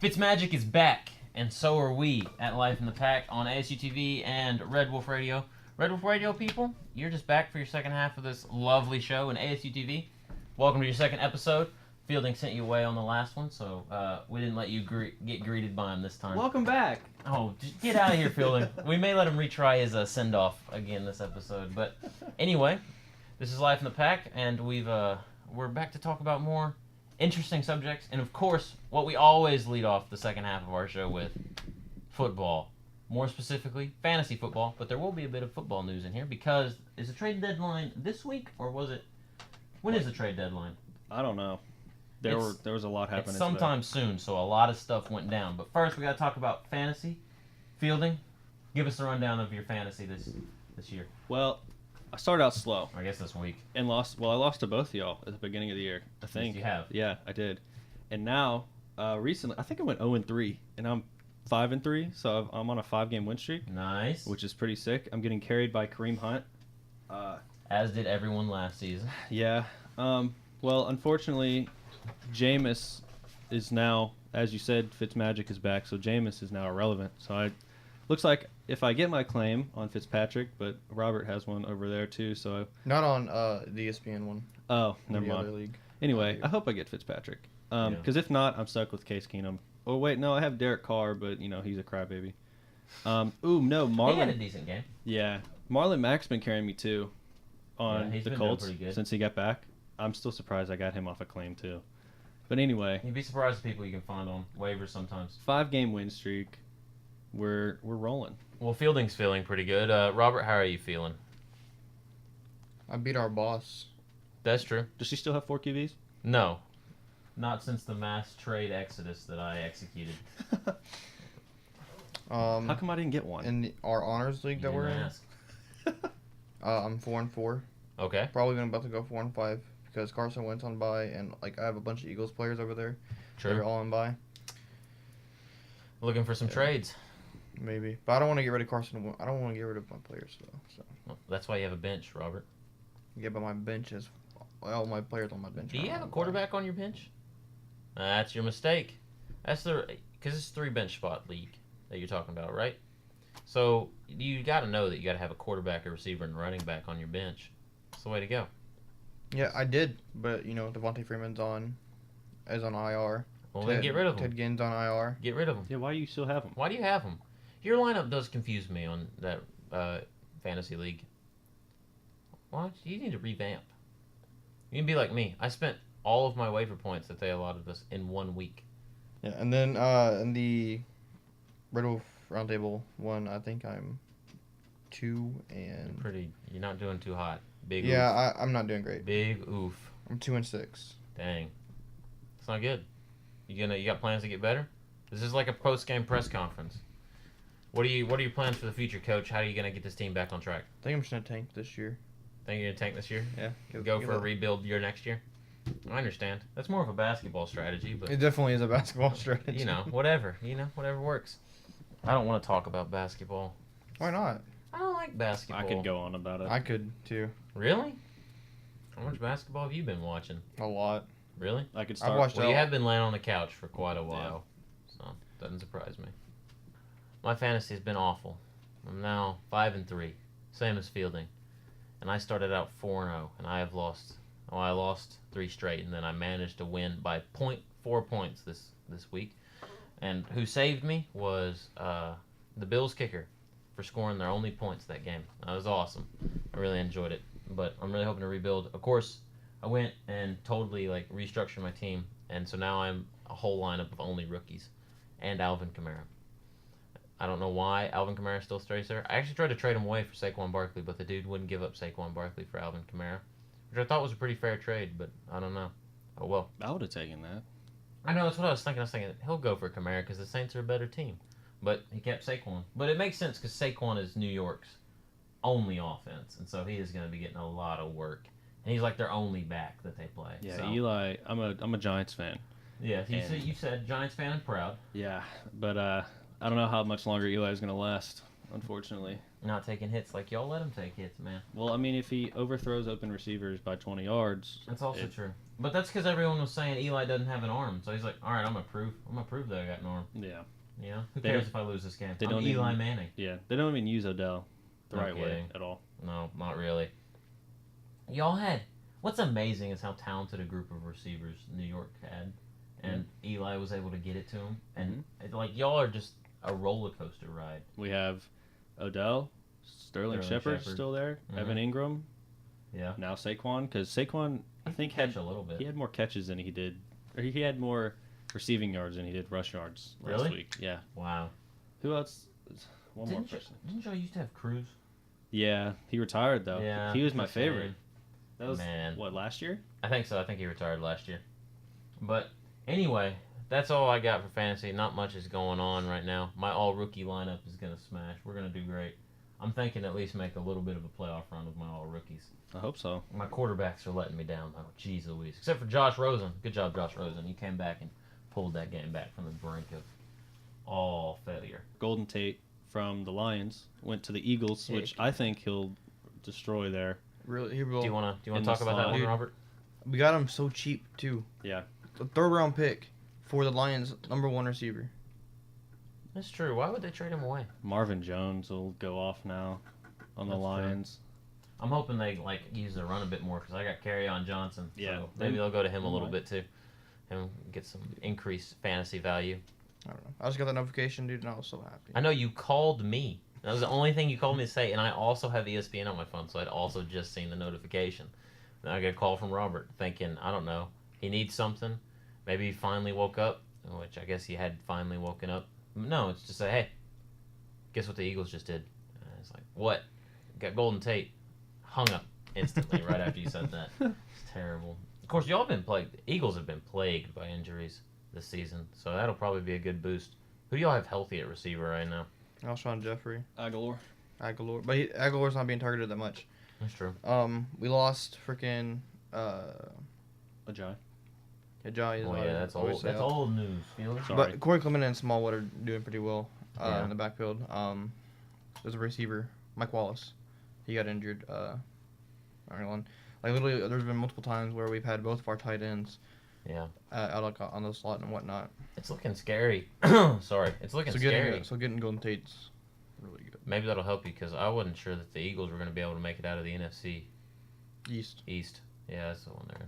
Fitzmagic is back, and so are we at Life in the Pack on ASU-TV and Red Wolf Radio. Red Wolf Radio people, you're just back for your second half of this lovely show in ASU-TV. Welcome to your second episode. Fielding sent you away on the last one, so we didn't let you get greeted by him this time. Welcome back. Oh, just get out of here, Fielding. We may let him retry his send-off again this episode. But anyway, this is Life in the Pack, and we're back to talk about more interesting subjects, and of course, what we always lead off the second half of our show with, football. More specifically, fantasy football, but there will be a bit of football news in here because is the trade deadline this week, or was it, when is the trade deadline? I don't know. There was a lot happening. It's sometime soon, so a lot of stuff went down. But first, we got to talk about fantasy. Fielding, give us a rundown of your fantasy this year. Well, I started out slow. I guess this week. And lost. Well, I lost to both of y'all at the beginning of the year, I think. Yes, you have. Yeah, I did. And now, recently, I think I went 0-3, and I'm 5-3, so I'm on a 5-game win streak. Nice. Which is pretty sick. I'm getting carried by Kareem Hunt. As did everyone last season. Yeah. Well, unfortunately, Jameis is now, as you said, Fitzmagic is back, so Jameis is now irrelevant. So looks like if I get my claim on Fitzpatrick, but Robert has one over there too, so not on the ESPN one. Oh, never mind. Other league. Anyway, I hope I get Fitzpatrick. Because if not, I'm stuck with Case Keenum. Oh wait, no, I have Derek Carr, but he's a crybaby. Marlon. He had a decent game. Yeah, Marlon Mack's been carrying me too on he's the been Colts doing pretty good since he got back. I'm still surprised I got him off a claim too. But anyway, you'd be surprised at people you can find on waivers sometimes. 5-game win streak. We're rolling. Well, Fielding's feeling pretty good. Robert, how are you feeling? I beat our boss. That's true. Does she still have 4 QBs? No. Not since the mass trade exodus that I executed. How come I didn't get one? In our honors league that we're in, I'm 4-4. Okay. Probably about to go 4-5 because Carson Wentz on bye, and I have a bunch of Eagles players over there. True. They're all on bye. Looking for some trades. Maybe, but I don't want to get rid of Carson. I don't want to get rid of my players though. So. Well, that's why you have a bench, Robert. Yeah, but my bench is all my players on my bench. Do you have a quarterback on your bench? That's your mistake. That's because it's a 3-bench spot league that you're talking about, right? So you got to know that you got to have a quarterback, a receiver, and running back on your bench. That's the way to go. Yeah, I did, but Devontae Freeman's is on IR. Well, then get rid of him. Ted Ginn's on IR. Get rid of him. Yeah, why do you still have him? Why do you have him? Your lineup does confuse me on that fantasy league. Why? You need to revamp. You can be like me. I spent all of my waiver points that they allotted us in 1 week. Yeah, and then in the Red Wolf Roundtable one, I think I'm 2 and. You're not doing too hot. Big. Yeah, oof. I'm not doing great. Big oof. I'm 2-6. Dang. It's not good. You got plans to get better? This is like a post-game press conference. What are your plans for the future, Coach? How are you gonna get this team back on track? I think I'm just gonna tank this year. Think you're gonna tank this year? Yeah. Go for a rebuild year next year? I understand. That's more of a basketball strategy, but it definitely is a basketball strategy. Whatever works. I don't want to talk about basketball. Why not? I don't like basketball. I could go on about it. I could too. Really? How much basketball have you been watching? A lot. Really? I could start. I've watched Well, you have been laying on the couch for quite a while, so doesn't surprise me. My fantasy has been awful. I'm now 5-3, same as Fielding, and I started out 4-0, and I have lost. Oh, I lost 3 straight, and then I managed to win by 0.4 points this week. And who saved me was the Bills kicker for scoring their only points that game. That was awesome. I really enjoyed it, but I'm really hoping to rebuild. Of course, I went and totally restructured my team, and so now I'm a whole lineup of only rookies and Alvin Kamara. I don't know why Alvin Kamara still stays there. I actually tried to trade him away for Saquon Barkley, but the dude wouldn't give up Saquon Barkley for Alvin Kamara, which I thought was a pretty fair trade, but I don't know. Oh, well. I would have taken that. I know, that's what I was thinking. I was thinking he'll go for Kamara because the Saints are a better team. But he kept Saquon. But it makes sense because Saquon is New York's only offense, and so he is going to be getting a lot of work. And he's like their only back that they play. Yeah, so. Eli, I'm a Giants fan. Yeah, you said Giants fan and proud. Yeah, but I don't know how much longer Eli is going to last, unfortunately. not taking hits like y'all let him take hits, man. Well, I mean, if he overthrows open receivers by 20 yards, That's also true. But that's because everyone was saying Eli doesn't have an arm, so he's like, all right, I'm gonna prove that I got an arm. Yeah. You know, who They cares don't- if I lose this game? they I'm don't Eli even- Manning. Yeah, they don't even use Odell the No right way kidding. at all. No, not really. Y'all had what's amazing is how talented a group of receivers New York had, and Eli was able to get it to him, and like y'all are just a roller coaster ride. We have Odell, Sterling Shepard's Shepard. still there, Mhm. Evan Ingram, Yeah, now Saquon, because Saquon, I think, catch a little bit. he had more catches than he did, or he had more receiving yards than he did rush yards last Really? week. Yeah. Wow. Who else? One more Didn't person. y'all used to have Cruz? Yeah, he retired though. Yeah, He was my that's a shame. favorite. That was Man. what, last year? I think so. I think he retired last year. But anyway, that's all I got for fantasy. Not much is going on right now. My all rookie lineup is gonna smash. We're gonna do great. I'm thinking at least make a little bit of a playoff run with my all rookies. I hope so. My quarterbacks are letting me down though. Jeez Louise. Except for Josh Rosen. Good job, Josh Rosen. He came back and pulled that game back from the brink of all failure. Golden Tate from the Lions went to the Eagles, which I think he'll destroy there. Really, he will. Do you wanna In talk the about that slot. one, Dude. Robert? We got him so cheap too. Yeah. A third-round pick for the Lions' #1 receiver. That's true. Why would they trade him away? Marvin Jones will go off now on the That's true. Lions. I'm hoping they use the run a bit more because I got Kerryon Johnson. Yeah. So maybe they'll go to him a little Alright. bit too, and get some increased fantasy value. I don't know. I just got that notification, dude, and I was so happy. I know you called me. That was the only thing you called me to say, and I also have ESPN on my phone, so I'd also just seen the notification. Then I get a call from Robert, thinking, I don't know, he needs something. Maybe he finally woke up, which I guess he had finally woken up. No, it's just say, hey, guess what the Eagles just did? And it's like, what? Got Golden Tate. Hung up instantly right after you said that. It's terrible. Of course, y'all have been plagued. The Eagles have been plagued by injuries this season, so that'll probably be a good boost. Who do y'all have healthy at receiver right now? Alshon Jeffrey, Aguilar. Aguilar, but Aguilar's not being targeted that much. That's true. We lost freaking Ajay. Ajayi. Oh yeah, that's old. That's old news. Fielder. Sorry. But Corey Clement and Smallwood are doing pretty well Yeah. in the backfield. There's a receiver, Mike Wallace. He got injured. Ireland. Like literally, there's been multiple times where we've had both of our tight ends. Yeah. Out like on the slot and whatnot. It's looking scary. Sorry, it's looking So scary. getting Golden Tate's really good. Maybe that'll help you because I wasn't sure that the Eagles were going to be able to make it out of the NFC East. East. Yeah, that's the one there.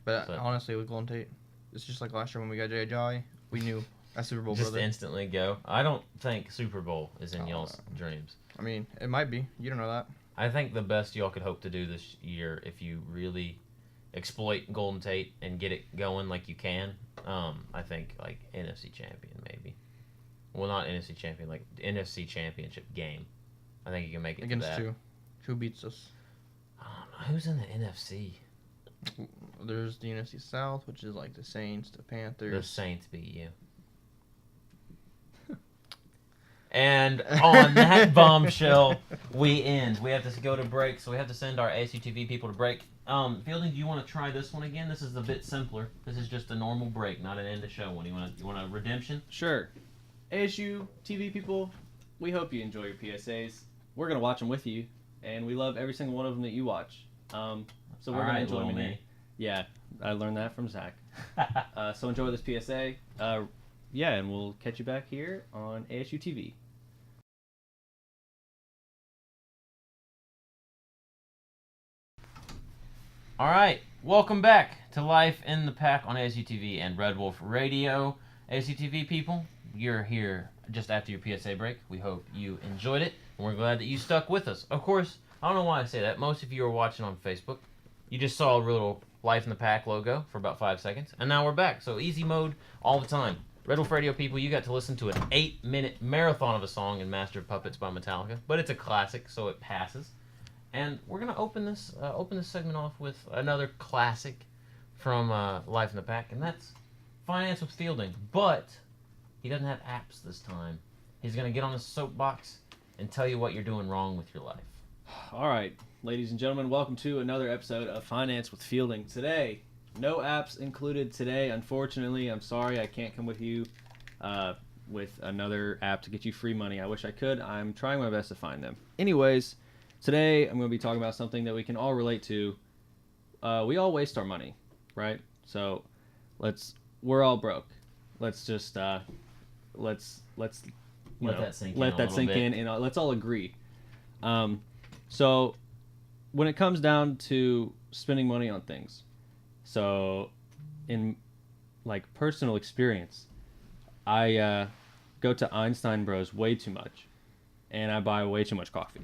But So- honestly, with Golden Tate, it's just like last year when we got Jay, we knew that's Super Bowl Just brother. instantly go. I don't think Super Bowl is in Oh, y'all's dreams. I mean, it might be. You don't know that. I think the best y'all could hope to do this year, if you really exploit Golden Tate and get it going like you can, I think like NFC champion maybe. Well, not NFC champion, like NFC championship game. I think you can make it Against to that. who beats us? I don't know. Who's in the NFC? There's the NFC South, which is like the Saints, the The Panthers. Saints beat you. And on that bombshell, we end. We have to go to break, so we have to send our ASU-TV people to break. Fielding, do you want to try this one again? This is a bit simpler. This is just a normal break, not an end of show one. You want a redemption? Sure. ASU TV people, we hope you enjoy your PSAs. We're going to watch them with you, and we love every single one of them that you watch. So we're going to enjoy them in here. Yeah, I learned that from Zach. So enjoy this PSA. Yeah, and we'll catch you back here on ASU TV. All right, welcome back to Life in the Pack on ASU-TV and Red Wolf Radio. ASU-TV people, you're here just after your PSA break. We hope you enjoyed it, and we're glad that you stuck with us. Of course, I don't know why I say that. Most of you are watching on Facebook. You just saw a little Life in the Pack logo for about 5 seconds, and now we're back. So easy mode all the time. Red Wolf Radio people, you got to listen to an 8-minute marathon of a song in Master of Puppets by Metallica, but it's a classic, so it passes. And we're gonna open this segment off with another classic from Life in the Pack, and that's Finance with Fielding. But he doesn't have apps this time. He's gonna get on his soapbox and tell you what you're doing wrong with your life. All right, ladies and gentlemen, welcome to another episode of Finance with Fielding. Today, no apps included today, unfortunately. I'm sorry I can't come with you. with another app to get you free money. I wish I could. I'm trying my best to find them. Anyways, today I'm going to be talking about something that we can all relate to. We all waste our money, right? So we're all broke. Let's just let's Let that sink in, and let's all agree. So when it comes down to spending money on things, so in like personal experience, I go to Einstein Bros way too much, and I buy way too much coffee.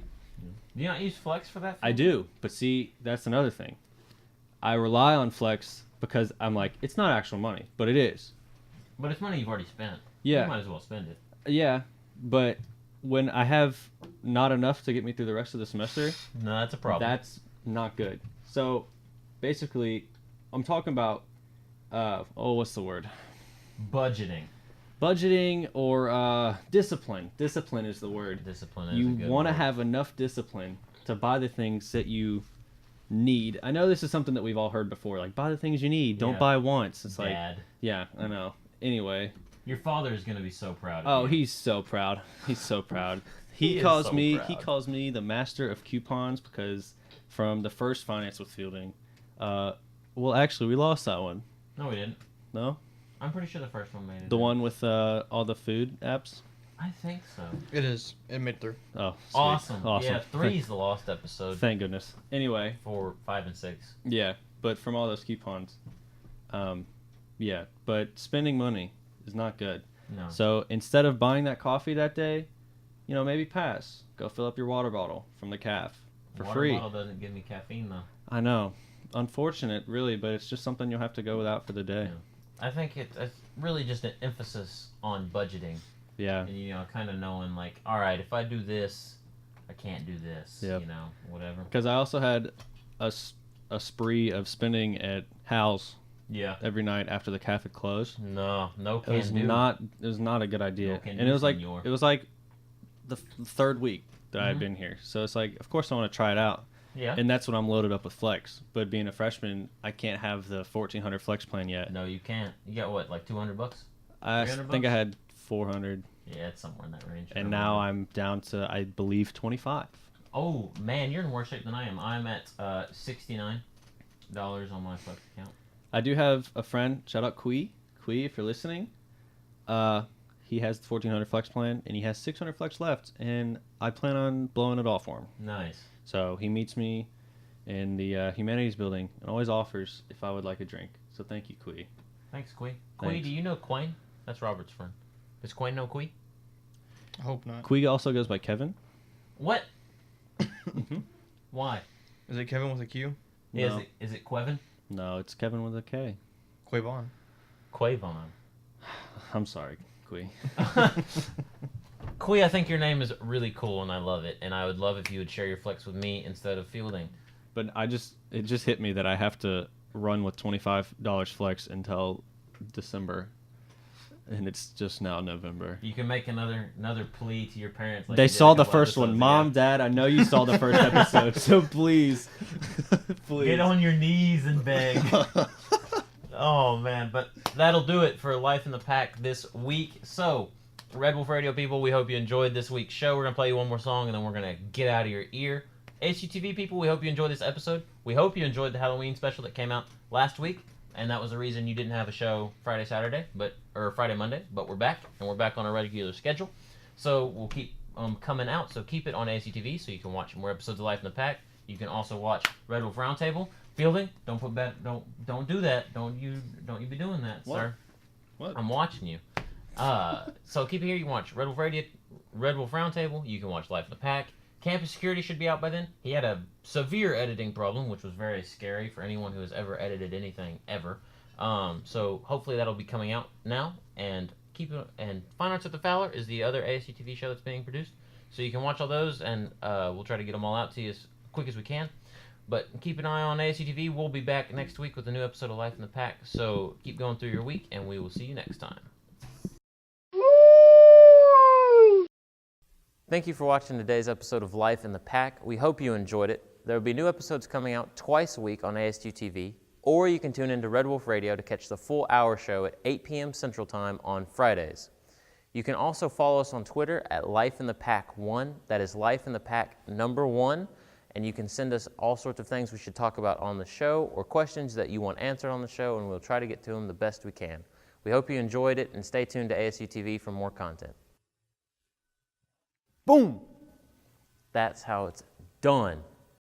Do you not use Flex for that? I do, but see, that's another thing. I rely on Flex because I'm like, it's not actual money, but it is. But it's money you've already spent. Yeah. You might as well spend it. Yeah, but when I have not enough to get me through the rest of the semester, No, that's a problem. that's not good. So, basically, I'm talking about, what's the word? Budgeting. Budgeting or discipline. Discipline is the word. Discipline is You a good want to word. have enough discipline to buy the things that you need. I know this is something that we've all heard before, like buy the things you need, don't Yeah. buy once. It's like, Dad. yeah, I know. Anyway, Your father is going to be so proud oh, of you. he's so proud. He's so proud. He He is calls so me proud. the master of coupons because from the first finance with Fielding, well, actually we lost that one. No, we didn't. No? I'm pretty sure the first one made it. The in. one with all the food apps? I think so. It is. It made it through. Oh, sweet. Awesome. Awesome. Yeah, 3 is the lost episode. Thank goodness. Anyway, 4, 5, and 6. yeah, but from all those coupons, yeah, but spending money is not good. No. So instead of buying that coffee that day, maybe pass. Go fill up your water bottle from the caf for Water free. bottle doesn't give me caffeine though. I know. Unfortunate, really, but it's just something you'll have to go without for the day. Yeah. I think it's really just an emphasis on budgeting. Yeah. And, kind of knowing, like, all right, if I do this, I can't do this, Yep. whatever. Because I also had a spree of spending at Hal's Yeah. every night after the cafe closed. No It can was do. not a good idea. No can And do, it was like senor. the third week that I had Mhm. been here. So it's like, of course I want to try it out. Yeah. And that's when I'm loaded up with Flex. But being a freshman, I can't have the 1,400 Flex plan yet. No, you can't. You got what, like $200? I 300 think I bucks? had 400. Yeah, it's somewhere in that range. And now I'm down to, I believe, 25. Oh man, you're in worse shape than I am. I'm at $69 on my Flex account. I do have a friend, shout out Kui, if you're listening. He has the 1,400 Flex plan, and he has 600 Flex left, and I plan on blowing it all for him. Nice. So he meets me in the Humanities building and always offers if I would like a drink. So thank you, Kui. Thanks, Quay. Quay, Thanks. do you know Quayne? That's Robert's friend. Does Quayne know Quay? I hope not. Kui also goes by Kevin. What? Mhm. Why? Is it Kevin with a Q? No. Is it Quevin? No, it's Kevin with a K. Quavon. Quavon. I'm sorry, Kui. Quay, I think your name is really cool and I love it. And I would love if you would share your Flex with me instead of Fielding. But it just hit me that I have to run with $25 Flex until December. And it's just now November. You can make another plea to your parents. Like They you did saw a the couple first one. episodes Mom, ago. Dad, I know you saw the first episode, so please. Please. Get on your knees and beg. Oh, man. But that'll do it for Life in the Pack this week. So, Red Wolf Radio people, we hope you enjoyed this week's show. We're going to play you one more song, and then we're going to get out of your ear. ASU-TV people, we hope you enjoyed this episode. We hope you enjoyed the Halloween special that came out last week. And that was the reason you didn't have a show Friday, Monday. But we're back, and we're back on our regular schedule. So we'll keep coming out. So keep it on ASU-TV so you can watch more episodes of Life in the Pack. You can also watch Red Wolf Roundtable. Fielding, don't do that. Don't you be doing that, What? sir. What? I'm watching you. So keep it here. You can watch Red Wolf Radio, Red Wolf Roundtable. You can watch Life in the Pack. Campus Security should be out by then. He had a severe editing problem, which was very scary for anyone who has ever edited anything ever. So hopefully that'll be coming out now. And Fine Arts at the Fowler is the other ASU TV show that's being produced. So you can watch all those, and we'll try to get them all out to you as quick as we can. But keep an eye on ASU TV. We'll be back next week with a new episode of Life in the Pack. So keep going through your week, and we will see you next time. Thank you for watching today's episode of Life in the Pack. We hope you enjoyed it. There will be new episodes coming out twice a week on ASU-TV, or you can tune into Red Wolf Radio to catch the full hour show at 8 p.m. Central Time on Fridays. You can also follow us on Twitter at Life in the Pack 1. That is Life in the Pack number 1. And you can send us all sorts of things we should talk about on the show or questions that you want answered on the show, and we'll try to get to them the best we can. We hope you enjoyed it, and stay tuned to ASU-TV for more content. Boom! That's how it's done.